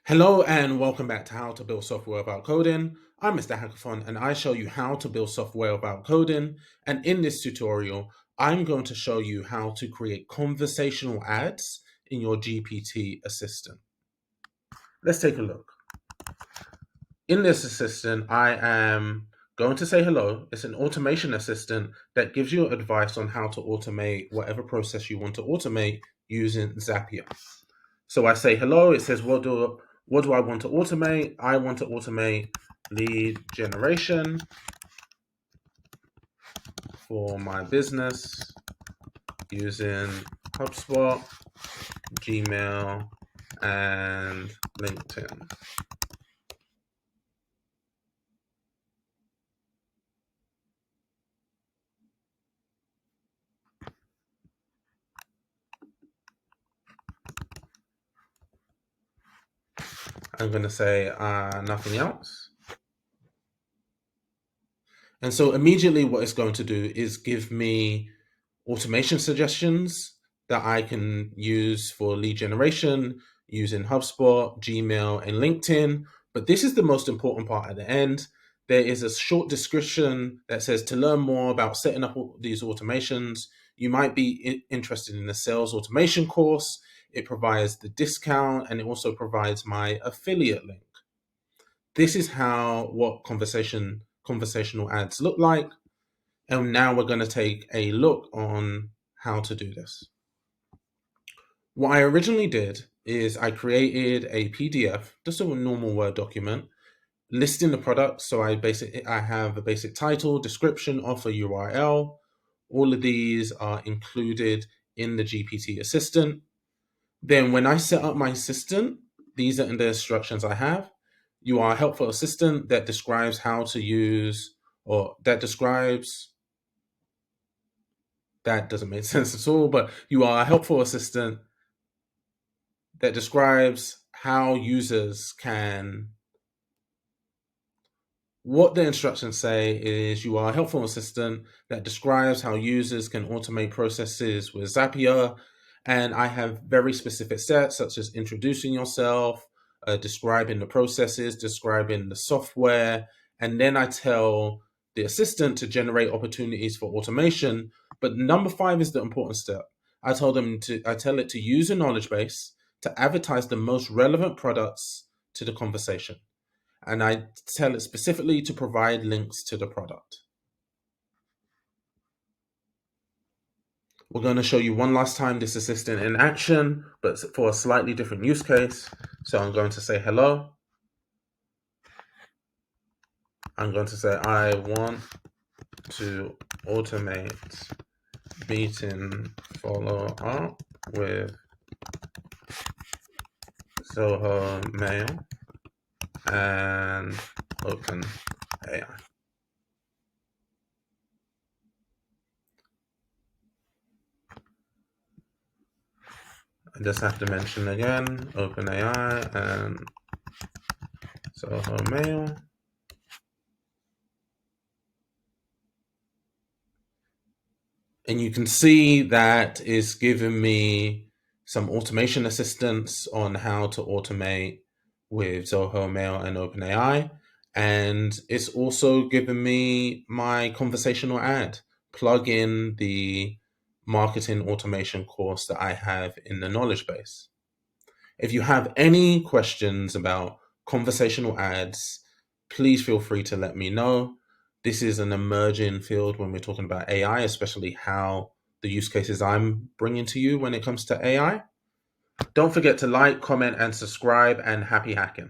Hello and welcome back to How to Build Software Without Coding. I'm Mr. Hackathon and I show you how to build software without coding. And in this tutorial, I'm going to show you how to create conversational ads in your GPT assistant. Let's take a look. In this assistant, I am going to say hello. It's an automation assistant that gives you advice on how to automate whatever process you want to automate using Zapier. So I say hello. It says, what do I want to automate? I want to automate lead generation for my business using HubSpot, Gmail, and LinkedIn. I'm going to say nothing else. And so immediately what it's going to do is give me automation suggestions that I can use for lead generation using HubSpot, Gmail, and LinkedIn. But this is the most important part at the end. There is a short description that says to learn more about setting up these automations, you might be interested in the sales automation course. It provides the discount and it also provides my affiliate link. This is what conversational ads look like. And now we're going to take a look on how to do this. What I originally did is I created a PDF, just a normal Word document, listing the products. So I have a basic title, description, offer, URL. All of these are included in the GPT assistant. Then when I set up my assistant, these are the instructions I have. You are a helpful assistant that describes how to use, or that describes that doesn't make sense at all, but you are a helpful assistant that describes how users can. What the instructions say is you are a helpful assistant that describes how users can automate processes with Zapier. And I have very specific steps such as introducing yourself, describing the processes, describing the software, and then I tell the assistant to generate opportunities for automation. But number 5 is the important step. I tell it to use a knowledge base to advertise the most relevant products to the conversation. And I tell it specifically to provide links to the product. We're going to show you one last time this assistant in action, but for a slightly different use case. So I'm going to say hello. I'm going to say I want to automate meeting follow up with Zoho Mail and OpenAI. I just have to mention again, OpenAI and Zoho Mail. And you can see that is giving me some automation assistance on how to automate with Zoho Mail and OpenAI. And it's also given me my conversational ad. Plug in the marketing automation course that I have in the knowledge base. If you have any questions about conversational ads, please feel free to let me know. This is an emerging field when we're talking about AI, especially how the use cases I'm bringing to you when it comes to AI. Don't forget to like, comment, and subscribe, and happy hacking.